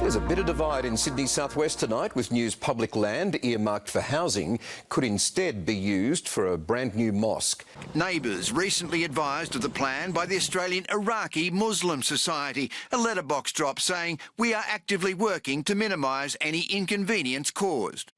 There's a bit of divide in Sydney's southwest tonight, with news public land earmarked for housing could instead be used for a brand new mosque. Neighbours recently advised of the plan by the Australian Iraqi Muslim Society. A letterbox drop saying, "We are actively working to minimise any inconvenience caused."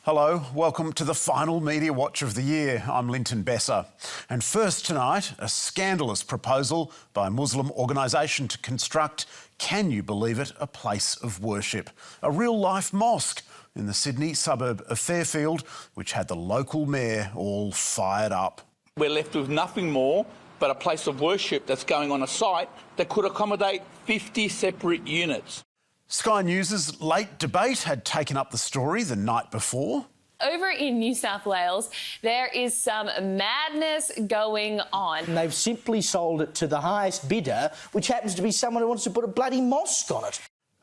Hello, welcome to the final Media Watch of the year. I'm Linton Besser. And first tonight, a scandalous proposal by a Muslim organisation to construct, can you believe it, a place of worship. A real-life mosque in the Sydney suburb of Fairfield, which had the local mayor all fired up. We're left with nothing more but a place of worship that's going on a site that could accommodate 50 separate units. Sky News' late debate had taken up the story the night before. Over in New South Wales, there is some madness going on. And they've simply sold it to the highest bidder, which happens to be someone who wants to put a bloody mosque on it.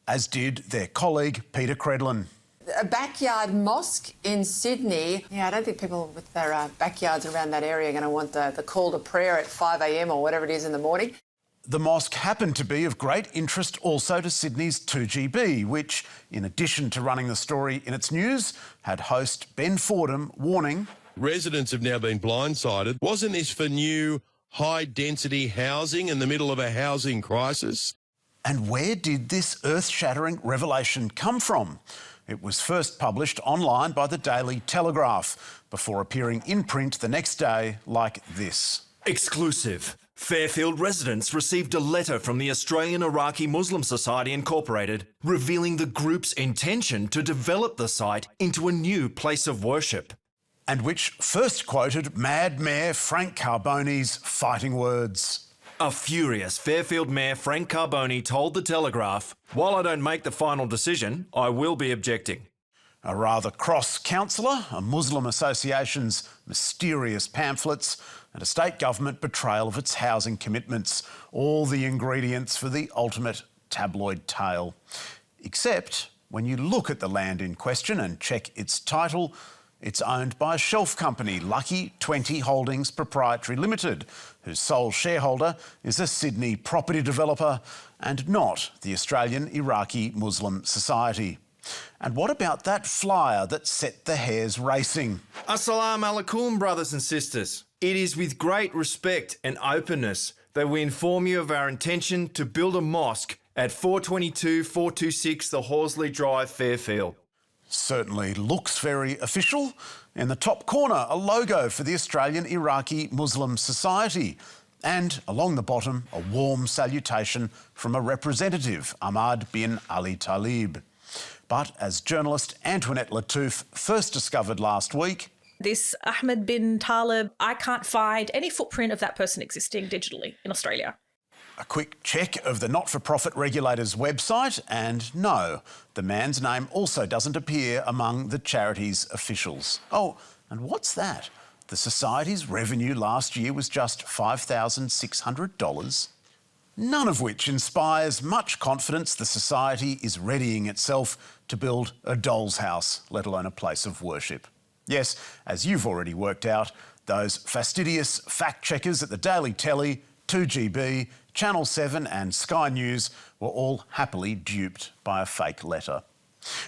As did their colleague, Peter Credlin. A backyard mosque in Sydney. Yeah, I don't think people with their backyards around that area are going to want the call to prayer at 5 a.m. or whatever it is in the morning. The mosque happened to be of great interest also to Sydney's 2GB, which, in addition to running the story in its news, had host Ben Fordham warning, residents have now been blindsided. Wasn't this for new high-density housing in the middle of a housing crisis? And where did this earth-shattering revelation come from? It was first published online by the Daily Telegraph, before appearing in print the next day like this. Exclusive. Fairfield residents received a letter from the Australian Iraqi Muslim Society Incorporated revealing the group's intention to develop the site into a new place of worship. And which first quoted Mad Mayor Frank Carbone's fighting words. A furious Fairfield Mayor Frank Carbone told the Telegraph, "While I don't make the final decision, I will be objecting." A rather cross councillor, a Muslim association's mysterious pamphlets, and a state government betrayal of its housing commitments. All the ingredients for the ultimate tabloid tale. Except when you look at the land in question and check its title, it's owned by a shelf company, Lucky 20 Holdings Proprietary Limited, whose sole shareholder is a Sydney property developer and not the Australian Iraqi Muslim Society. And what about that flyer that set the hairs racing? Assalamu alaikum, brothers and sisters. It is with great respect and openness that we inform you of our intention to build a mosque at 422-426 the Horsley Drive, Fairfield. Certainly looks very official. In the top corner, a logo for the Australian Iraqi Muslim Society. And along the bottom, a warm salutation from a representative, Ahmad bin Ali Talib. But as journalist Antoinette Lattouf first discovered last week, this Ahmed bin Talib, I can't find any footprint of that person existing digitally in Australia. A quick check of the not-for-profit regulator's website, and no, the man's name also doesn't appear among the charity's officials. Oh, and what's that? The Society's revenue last year was just $5,600. None of which inspires much confidence the Society is readying itself to build a doll's house, let alone a place of worship. Yes, as you've already worked out, those fastidious fact-checkers at the Daily Telly, 2GB, Channel 7 and Sky News were all happily duped by a fake letter.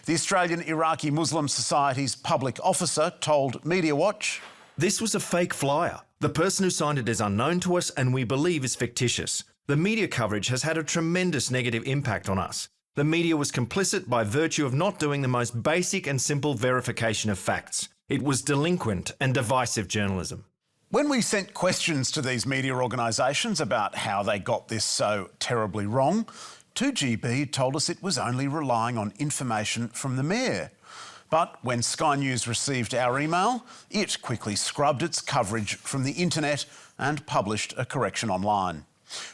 The Australian Iraqi Muslim Society's public officer told Media Watch, "This was a fake flyer. The person who signed it is unknown to us and we believe is fictitious. The media coverage has had a tremendous negative impact on us. The media was complicit by virtue of not doing the most basic and simple verification of facts. It was delinquent and divisive journalism." When we sent questions to these media organisations about how they got this so terribly wrong, 2GB told us it was only relying on information from the mayor. But when Sky News received our email, it quickly scrubbed its coverage from the internet and published a correction online.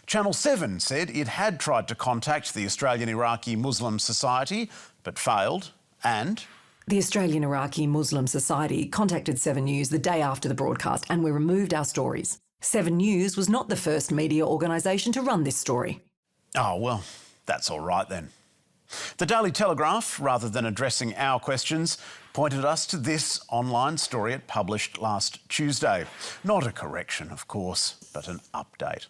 Channel 7 said it had tried to contact the Australian Iraqi Muslim Society, but failed, and the Australian Iraqi Muslim Society contacted 7 News the day after the broadcast and we removed our stories. 7 News was not the first media organisation to run this story. Oh, well, that's all right then. The Daily Telegraph, rather than addressing our questions, pointed us to this online story it published last Tuesday. Not a correction, of course, but an update.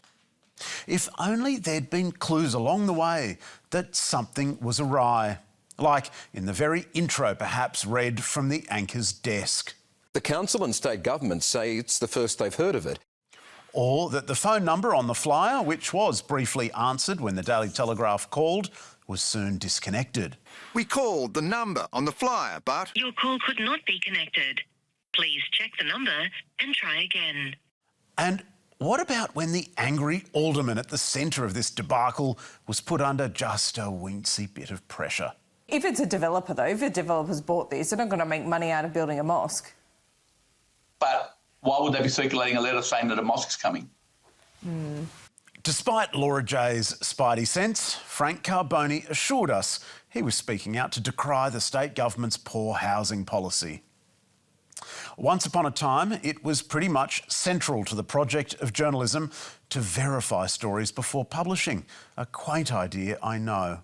If only there'd been clues along the way that something was awry. like in the very intro perhaps read from the anchor's desk. The council and state governments say it's the first they've heard of it. Or that the phone number on the flyer, which was briefly answered when the Daily Telegraph called, was soon disconnected. We called the number on the flyer, but your call could not be connected. Please check the number and try again. And what about when the angry alderman at the centre of this debacle was put under just a wincy bit of pressure? If it's a developer, though, if a developer's bought this, they're not going to make money out of building a mosque. But why would they be circulating a letter saying that a mosque's coming? Despite Laura J's spidey sense, Frank Carboni assured us he was speaking out to decry the state government's poor housing policy. Once upon a time, it was pretty much central to the project of journalism to verify stories before publishing. A quaint idea, I know.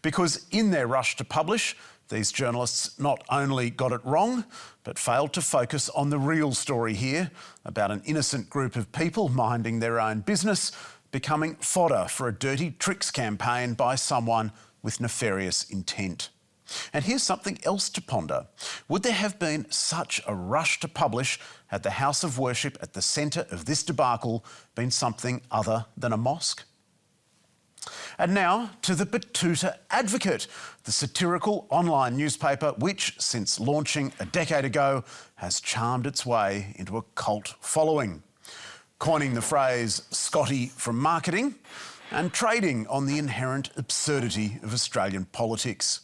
Because in their rush to publish, these journalists not only got it wrong, but failed to focus on the real story here about an innocent group of people minding their own business, becoming fodder for a dirty tricks campaign by someone with nefarious intent. And here's something else to ponder. Would there have been such a rush to publish had the house of worship at the centre of this debacle been something other than a mosque? And now to the Betoota Advocate, the satirical online newspaper which, since launching a decade ago, has charmed its way into a cult following, coining the phrase Scotty from marketing and trading on the inherent absurdity of Australian politics,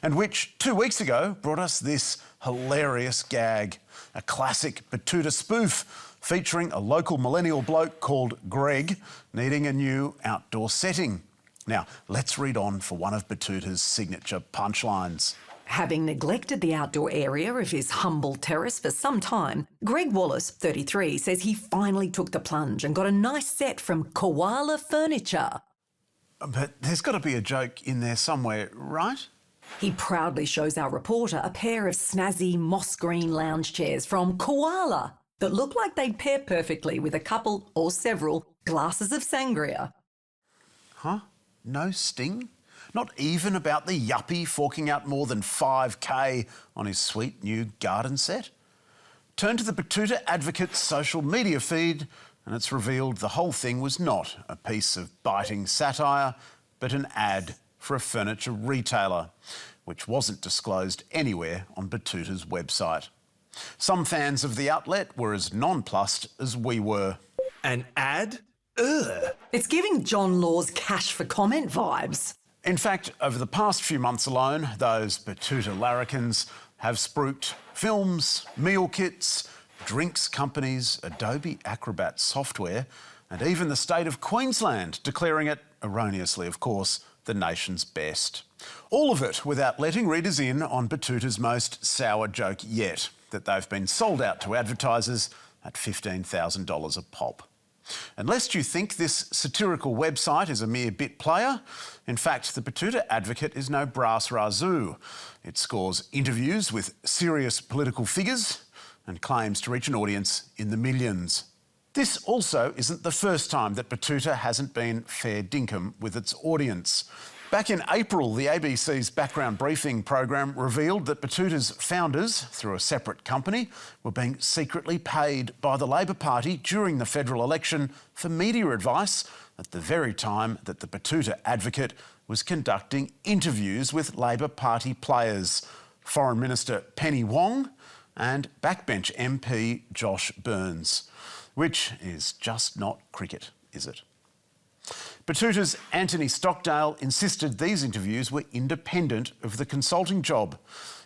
and which 2 weeks ago brought us this hilarious gag, a classic Betoota spoof featuring a local millennial bloke called Greg needing a new outdoor setting. Now, let's read on for one of Betoota's signature punchlines. Having neglected the outdoor area of his humble terrace for some time, Greg Wallace, 33, says he finally took the plunge and got a nice set from Koala Furniture. But there's got to be a joke in there somewhere, right? He proudly shows our reporter a pair of snazzy moss green lounge chairs from Koala that look like they'd pair perfectly with a couple or several glasses of sangria. Huh? No sting? Not even about the yuppie forking out more than $5,000 on his sweet new garden set? Turn to the Betoota Advocate's social media feed and it's revealed the whole thing was not a piece of biting satire, but an ad for a furniture retailer, which wasn't disclosed anywhere on Betoota's website. Some fans of the outlet were as nonplussed as we were. An ad? Ugh. It's giving John Law's cash for comment vibes. In fact, over the past few months alone, those Betoota larrikins have spruiked films, meal kits, drinks companies, Adobe Acrobat software, and even the state of Queensland declaring it, erroneously of course, the nation's best. All of it without letting readers in on Betoota's most sour joke yet, that they've been sold out to advertisers at $15,000 a pop. And lest you think this satirical website is a mere bit player, in fact, the Betoota Advocate is no brass razoo. It scores interviews with serious political figures and claims to reach an audience in the millions. This also isn't the first time that Betoota hasn't been fair dinkum with its audience. Back in April, the ABC's Background Briefing program revealed that Betoota's founders, through a separate company, were being secretly paid by the Labor Party during the federal election for media advice at the very time that the Betoota Advocate was conducting interviews with Labor Party players, Foreign Minister Penny Wong and backbench MP Josh Burns, which is just not cricket, is it? Betoota's Anthony Stockdale insisted these interviews were independent of the consulting job.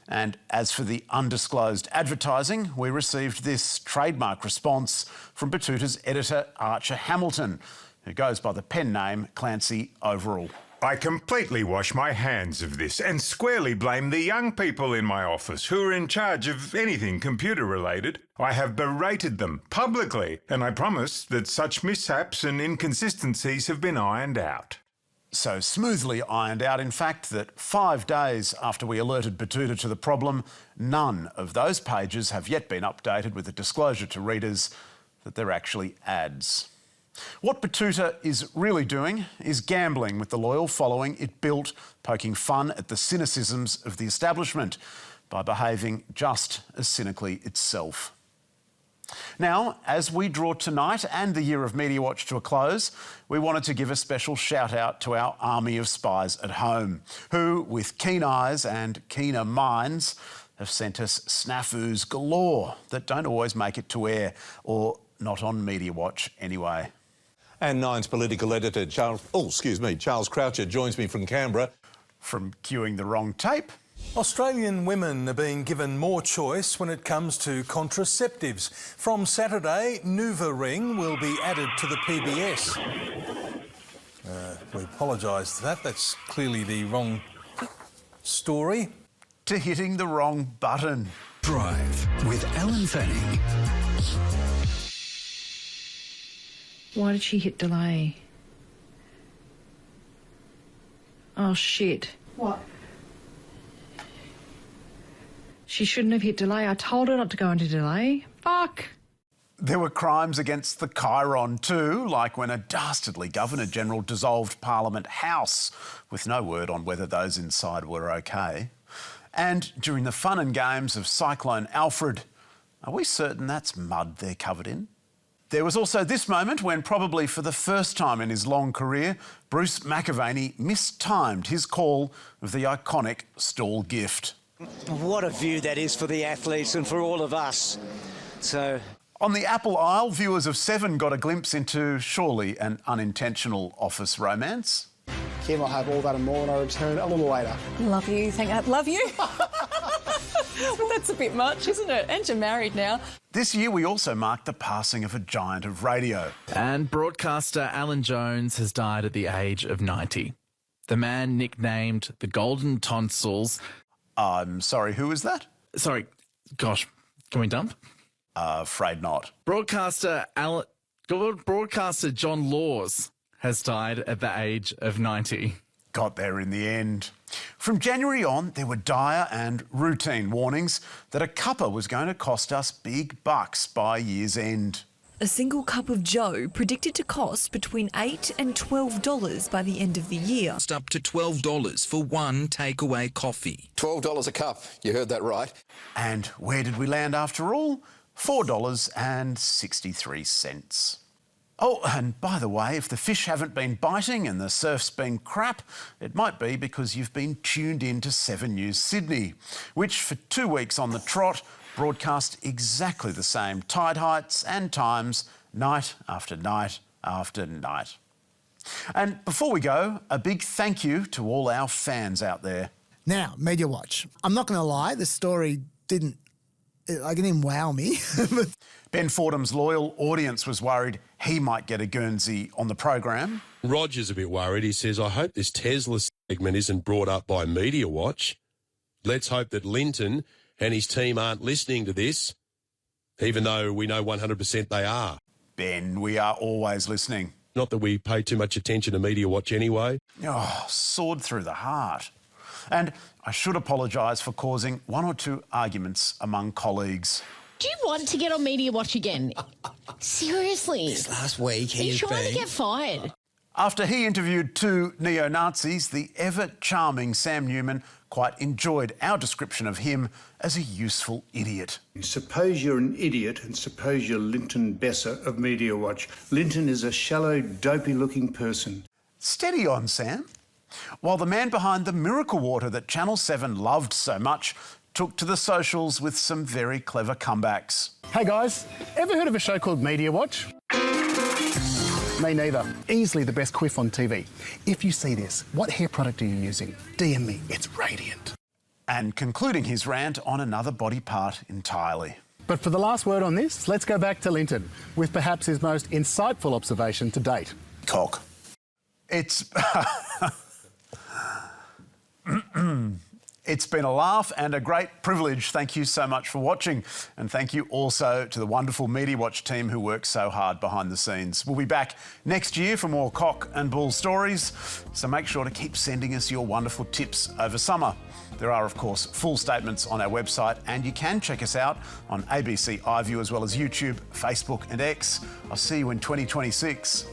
And as for the undisclosed advertising, we received this trademark response from Betoota's editor Archer Hamilton, who goes by the pen name Clancy Overall. I completely wash my hands of this and squarely blame the young people in my office who are in charge of anything computer-related. I have berated them publicly, and I promise that such mishaps and inconsistencies have been ironed out. So smoothly ironed out, in fact, that 5 days after we alerted Betoota to the problem, none of those pages have yet been updated with a disclosure to readers that they're actually ads. What Betoota is really doing is gambling with the loyal following it built, poking fun at the cynicisms of the establishment by behaving just as cynically itself. Now, as we draw tonight and the year of Media Watch to a close, we wanted to give a special shout out to our army of spies at home, who, with keen eyes and keener minds, have sent us snafus galore that don't always make it to air, or not on Media Watch anyway. And Nine's political editor, Charles Croucher, joins me from Canberra. From cueing the wrong tape. Australian women are being given more choice when it comes to contraceptives. From Saturday, NuvaRing will be added to the PBS. We apologise for that. That's clearly the wrong story. To hitting the wrong button. Drive with Ellen Fanning. Why did she hit delay? Oh, shit. What? She shouldn't have hit delay. I told her not to go into delay. Fuck. There were crimes against the Chiron too, like when a dastardly Governor-General dissolved Parliament House, with no word on whether those inside were okay. And during the fun and games of Cyclone Alfred, are we certain that's mud they're covered in? There was also this moment when, probably for the first time in his long career, Bruce McAvaney mistimed his call of the iconic stall gift. What a view that is for the athletes and for all of us. So, on the Apple Isle, viewers of Seven got a glimpse into surely an unintentional office romance. Kim, I'll have all that and more when I return a little later. Love you, love you. Well, that's a bit much, isn't it? And you're married now. This year we also marked the passing of a giant of radio. And broadcaster Alan Jones has died at the age of 90. The man nicknamed the Golden Tonsils. I'm sorry, who is that? Sorry, gosh, can we dump? Afraid not. Broadcaster John Laws has died at the age of 90. Got there in the end. From January on, there were dire and routine warnings that a cuppa was going to cost us big bucks by year's end. A single cup of Joe predicted to cost between $8 and $12 by the end of the year. It's up to $12 for one takeaway coffee. $12 a cup. You heard that right. And where did we land after all? $4.63. Oh, and by the way, if the fish haven't been biting and the surf's been crap, it might be because you've been tuned in to 7 News Sydney, which for 2 weeks on the trot broadcast exactly the same tide heights and times, night after night after night. And before we go, a big thank you to all our fans out there. Now, Media Watch. I'm not going to lie, the story didn't wow me. Ben Fordham's loyal audience was worried he might get a Guernsey on the program. Roger's a bit worried. He says, I hope this Tesla segment isn't brought up by Media Watch. Let's hope that Linton and his team aren't listening to this, even though we know 100% they are. Ben, we are always listening. Not that we pay too much attention to Media Watch anyway. Oh, sword through the heart. And I should apologise for causing 1 or 2 arguments among colleagues. Do you want to get on Media Watch again? Seriously? This last week he's trying to get fired. After he interviewed 2 neo-Nazis, the ever-charming Sam Newman quite enjoyed our description of him as a useful idiot. Suppose you're an idiot and suppose you're Linton Besser of Media Watch. Linton is a shallow, dopey-looking person. Steady on, Sam. While the man behind the miracle water that Channel 7 loved so much took to the socials with some very clever comebacks. Hey guys, ever heard of a show called Media Watch? Me neither. Easily the best quiff on TV. If you see this, what hair product are you using? DM me, it's radiant. And concluding his rant on another body part entirely. But for the last word on this, let's go back to Linton with perhaps his most insightful observation to date. Cock. It's... It's been a laugh and a great privilege. Thank you so much for watching. And thank you also to the wonderful Media Watch team who works so hard behind the scenes. We'll be back next year for more cock and bull stories. So make sure to keep sending us your wonderful tips over summer. There are, of course, full statements on our website, and you can check us out on ABC iView as well as YouTube, Facebook and X. I'll see you in 2026.